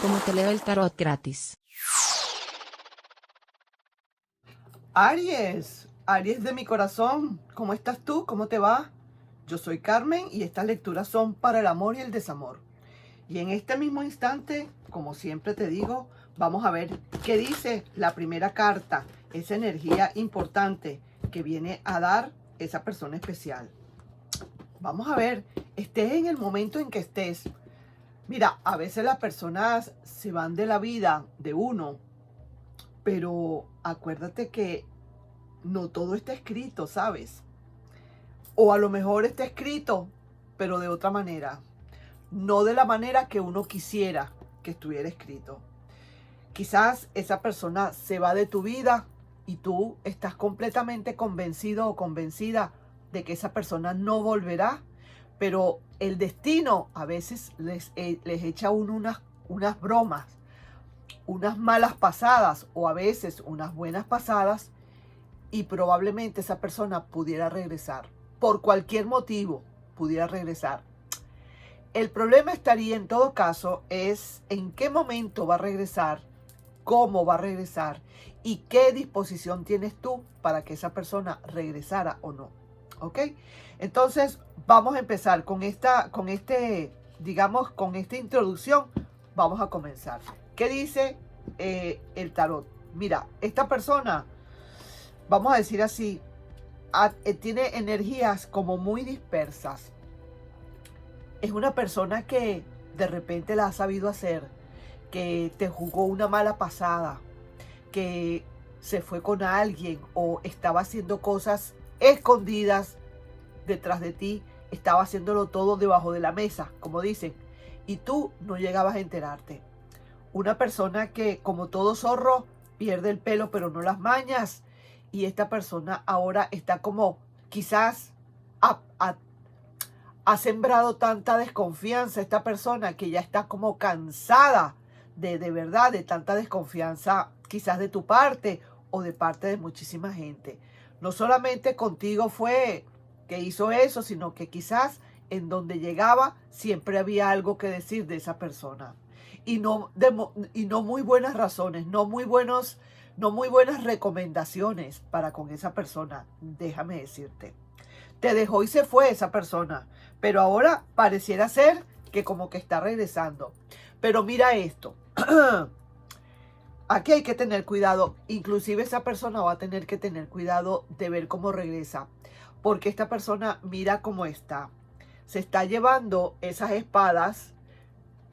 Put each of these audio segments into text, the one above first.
como te leo el tarot gratis. Aries, Aries de mi corazón, ¿cómo estás tú? ¿Cómo te va? Yo soy Carmen y estas lecturas son para el amor y el desamor. Y en este mismo instante, como siempre te digo, vamos a ver qué dice la primera carta, esa energía importante que viene a dar esa persona especial. Vamos a ver, estés en el momento en que estés. Mira, a veces las personas se van de la vida de uno, pero acuérdate que no todo está escrito, ¿sabes? O a lo mejor está escrito, pero de otra manera. No de la manera que uno quisiera que estuviera escrito. Quizás esa persona se va de tu vida y tú estás completamente convencido o convencida de que esa persona no volverá, pero el destino a veces les echa a uno unas bromas, unas malas pasadas o a veces unas buenas pasadas y probablemente esa persona pudiera regresar. Por cualquier motivo pudiera regresar. El problema estaría en todo caso es en qué momento va a regresar, cómo va a regresar y qué disposición tienes tú para que esa persona regresara o no. ¿Ok? Entonces vamos a empezar con esta introducción. Vamos a comenzar. ¿Qué dice el tarot? Mira, esta persona, vamos a decir así, tiene energías como muy dispersas. Es una persona que de repente la ha sabido hacer, que te jugó una mala pasada, que se fue con alguien o estaba haciendo cosas escondidas detrás de ti, estaba haciéndolo todo debajo de la mesa, como dicen, y tú no llegabas a enterarte. Una persona que, como todo zorro, pierde el pelo pero no las mañas, y esta persona ahora está como quizás ha sembrado tanta desconfianza esta persona que ya está como cansada de verdad, de tanta desconfianza quizás de tu parte o de parte de muchísima gente. No solamente contigo fue que hizo eso, sino que quizás en donde llegaba siempre había algo que decir de esa persona. Y no muy buenas razones, no muy buenas recomendaciones para con esa persona, déjame decirte. Te dejó y se fue esa persona, pero ahora pareciera ser que como que está regresando. Pero mira esto, aquí hay que tener cuidado, inclusive esa persona va a tener que tener cuidado de ver cómo regresa, porque esta persona mira cómo está. Se está llevando esas espadas,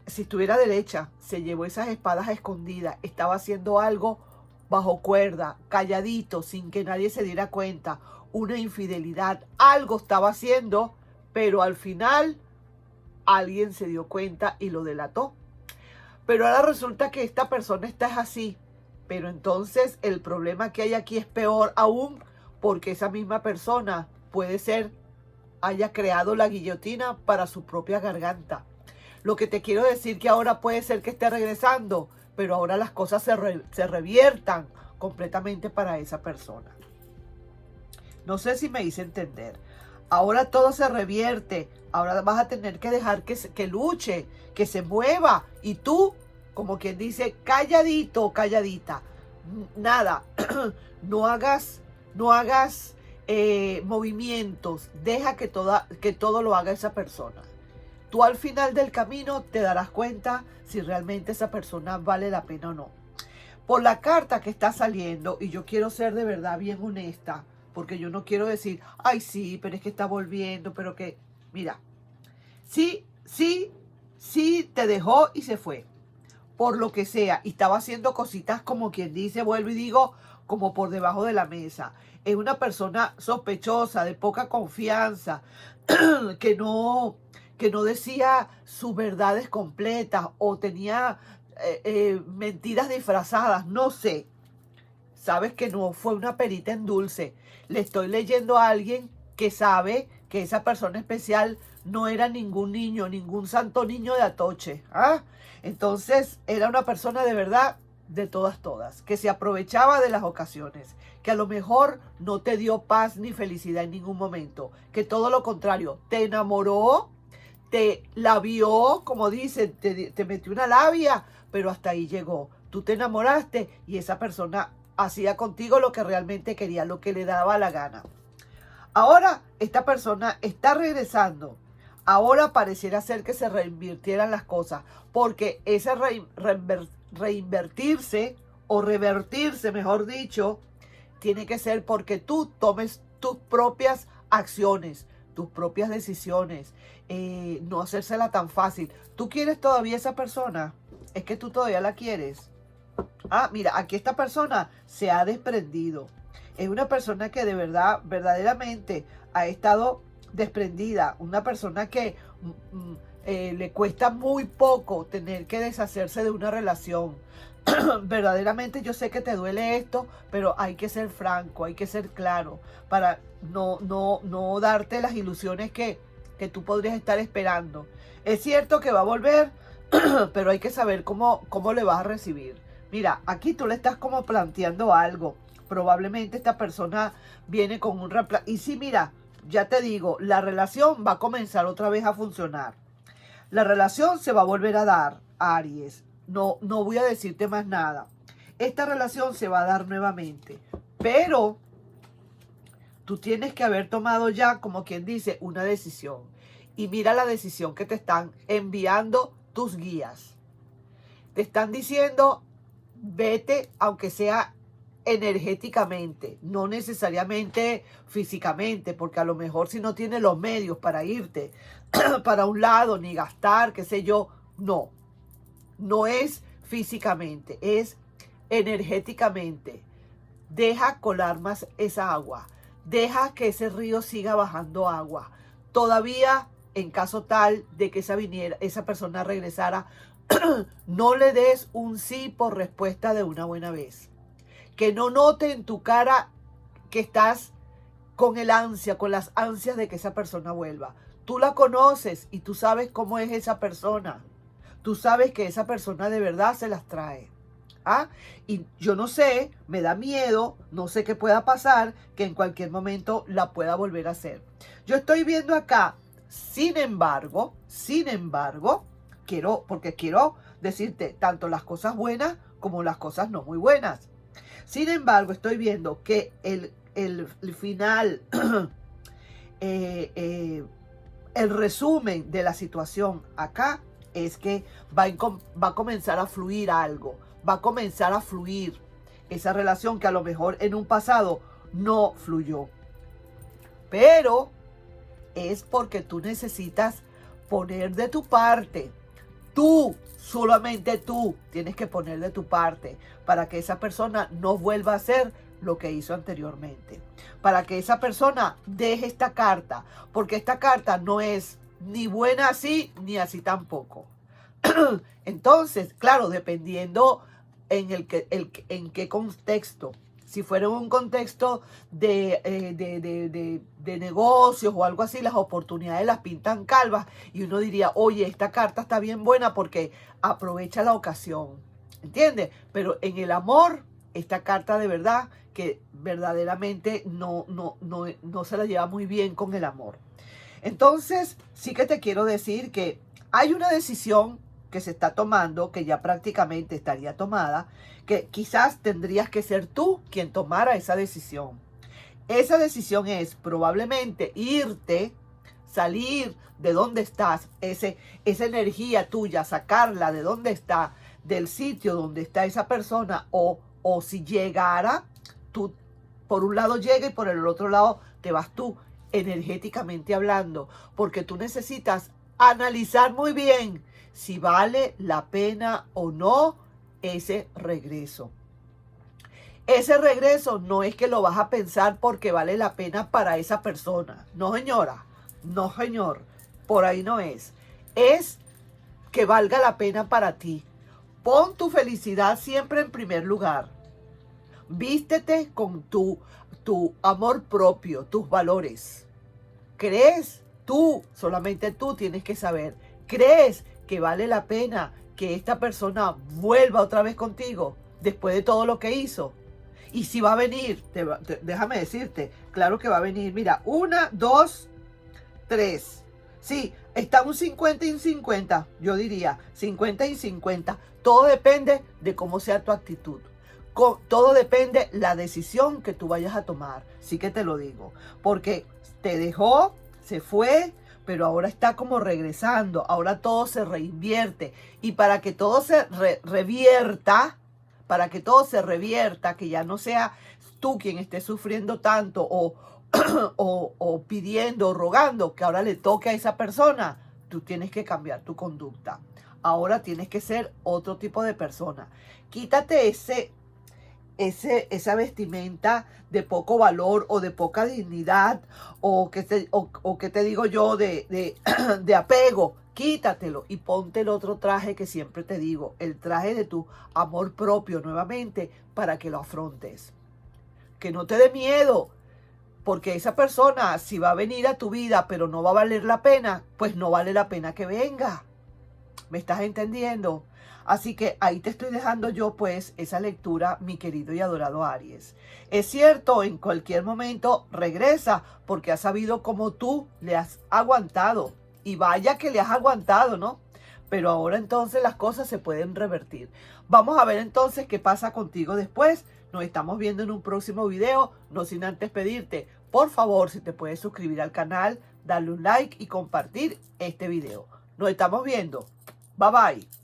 si estuviera derecha, se llevó esas espadas escondidas, estaba haciendo algo bajo cuerda, calladito, sin que nadie se diera cuenta, una infidelidad, algo estaba haciendo, pero al final alguien se dio cuenta y lo delató. Pero ahora resulta que esta persona está así, pero entonces el problema que hay aquí es peor aún, porque esa misma persona puede ser, haya creado la guillotina para su propia garganta. Lo que te quiero decir que ahora puede ser que esté regresando, pero ahora las cosas se reviertan completamente para esa persona. No sé si me hice entender. Ahora todo se revierte. Ahora vas a tener que dejar que luche, que se mueva. Y tú, como quien dice, calladito, calladita. Nada, no hagas movimientos. Deja que todo lo haga esa persona. Tú al final del camino te darás cuenta si realmente esa persona vale la pena o no. Por la carta que está saliendo, y yo quiero ser de verdad bien honesta, porque yo no quiero decir, ay sí, pero es que está volviendo, pero que, mira, sí te dejó y se fue, por lo que sea, y estaba haciendo cositas como quien dice, vuelvo y digo, como por debajo de la mesa. Es una persona sospechosa, de poca confianza, que no decía sus verdades completas o tenía mentiras disfrazadas, no sé. Sabes que no fue una perita en dulce. Le estoy leyendo a alguien que sabe que esa persona especial no era ningún niño, ningún santo niño de Atoche. ¿Ah? Entonces era una persona de verdad de todas, que se aprovechaba de las ocasiones, que a lo mejor no te dio paz ni felicidad en ningún momento, que todo lo contrario, te enamoró, te labió, como dicen, te metió una labia, pero hasta ahí llegó. Tú te enamoraste y esa persona hacía contigo lo que realmente quería, lo que le daba la gana. Ahora esta persona está regresando. Ahora pareciera ser que se reinvirtieran las cosas, porque ese reinvertirse o revertirse, mejor dicho, tiene que ser porque tú tomes tus propias acciones, tus propias decisiones, no hacérsela tan fácil. ¿Tú quieres todavía esa persona? Es que tú todavía la quieres. Ah, mira, aquí esta persona se ha desprendido. Es una persona que de verdad, verdaderamente ha estado desprendida. Una persona que le cuesta muy poco tener que deshacerse de una relación. Verdaderamente yo sé que te duele esto, pero hay que ser franco, hay que ser claro para no darte las ilusiones que tú podrías estar esperando. Es cierto que va a volver, pero hay que saber cómo le vas a recibir. Mira, aquí tú le estás como planteando algo. Probablemente esta persona viene con un reemplazo. Y sí, mira, ya te digo, la relación va a comenzar otra vez a funcionar. La relación se va a volver a dar, Aries. No voy a decirte más nada. Esta relación se va a dar nuevamente. Pero tú tienes que haber tomado ya, como quien dice, una decisión. Y mira la decisión que te están enviando tus guías. Te están diciendo, vete, aunque sea energéticamente, no necesariamente físicamente, porque a lo mejor si no tienes los medios para irte para un lado, ni gastar, qué sé yo, no es físicamente, es energéticamente. Deja colar más esa agua, deja que ese río siga bajando agua. Todavía, en caso tal de que esa persona regresara, no le des un sí por respuesta de una buena vez. Que no note en tu cara que estás con las ansias de que esa persona vuelva. Tú la conoces y tú sabes cómo es esa persona. Tú sabes que esa persona de verdad se las trae. ¿Ah? Y yo no sé, me da miedo, no sé qué pueda pasar, que en cualquier momento la pueda volver a hacer. Yo estoy viendo acá, sin embargo, porque quiero decirte tanto las cosas buenas como las cosas no muy buenas. Sin embargo, estoy viendo que el final, el resumen de la situación acá es que va a comenzar a fluir algo, va a comenzar a fluir esa relación que a lo mejor en un pasado no fluyó. Pero es porque tú necesitas poner de tu parte. Tú, solamente tú, tienes que poner de tu parte para que esa persona no vuelva a hacer lo que hizo anteriormente. Para que esa persona deje esta carta, porque esta carta no es ni buena así, ni así tampoco. Entonces, claro, dependiendo en qué contexto. Si fuera en un contexto de negocios o algo así, las oportunidades las pintan calvas y uno diría, oye, esta carta está bien buena porque aprovecha la ocasión, ¿entiendes? Pero en el amor, esta carta de verdad que verdaderamente no se la lleva muy bien con el amor. Entonces, sí que te quiero decir que hay una decisión que se está tomando, que ya prácticamente estaría tomada, que quizás tendrías que ser tú quien tomara esa decisión. Esa decisión es probablemente irte, salir de donde estás, esa energía tuya, sacarla de donde está, del sitio donde está esa persona, o si llegara, tú por un lado llega y por el otro lado te vas tú, energéticamente hablando, porque tú necesitas analizar muy bien si vale la pena o no ese regreso. Ese regreso no es que lo vas a pensar porque vale la pena para esa persona. No, señora. No, señor. Por ahí no es. Es que valga la pena para ti. Pon tu felicidad siempre en primer lugar. Vístete con tu amor propio, tus valores. ¿Crees? Tú, solamente tú tienes que saber. ¿Crees que vale la pena que esta persona vuelva otra vez contigo después de todo lo que hizo? Y si va a venir, déjame decirte, claro que va a venir. Mira, 1, 2, 3. Sí, Está un 50 y un 50, yo diría 50 y 50. Todo depende de cómo sea tu actitud. Todo depende la decisión que tú vayas a tomar. Sí que te lo digo. Porque te dejó, se fue, pero ahora está como regresando. Ahora todo se reinvierte. Y para que todo se revierta, para que todo se revierta, que ya no sea tú quien esté sufriendo tanto o pidiendo o rogando que ahora le toque a esa persona, tú tienes que cambiar tu conducta. Ahora tienes que ser otro tipo de persona. Quítate esa vestimenta de poco valor o de poca dignidad o que te digo yo de apego. Quítatelo y ponte el otro traje que siempre te digo, el traje de tu amor propio nuevamente para que lo afrontes. Que no te dé miedo, porque esa persona si va a venir a tu vida pero no va a valer la pena, pues no vale la pena que venga. ¿Me estás entendiendo? Así que ahí te estoy dejando yo pues esa lectura, mi querido y adorado Aries. Es cierto, en cualquier momento regresa porque has sabido cómo tú le has aguantado. Y vaya que le has aguantado, ¿no? Pero ahora entonces las cosas se pueden revertir. Vamos a ver entonces qué pasa contigo después. Nos estamos viendo en un próximo video. No sin antes pedirte, por favor, si te puedes suscribir al canal, darle un like y compartir este video. Nos estamos viendo. Bye bye.